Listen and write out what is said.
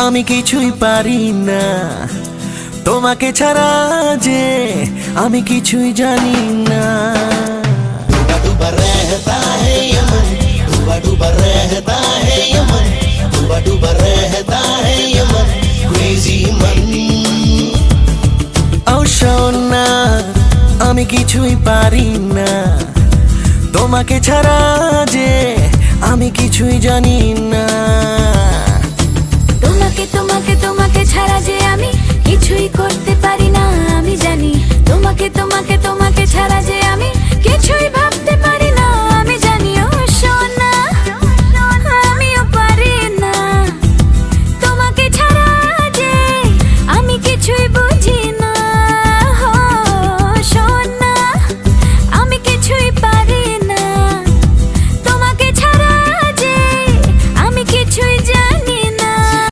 আমি কিছুই পারি না তোমাকে ছাড়া যে আমি কিছুই জানি না। डूबा डूबा रहता है यमन, डूबा डूबा रहता है यमन, डूबा डूबा रहता है यमन, क्रेजी मन। ও সোনা আমি কিছুই পারি না তোমাকে ছাড়া যে আমি কিছুই জানি না। তোমাকে তোমাকে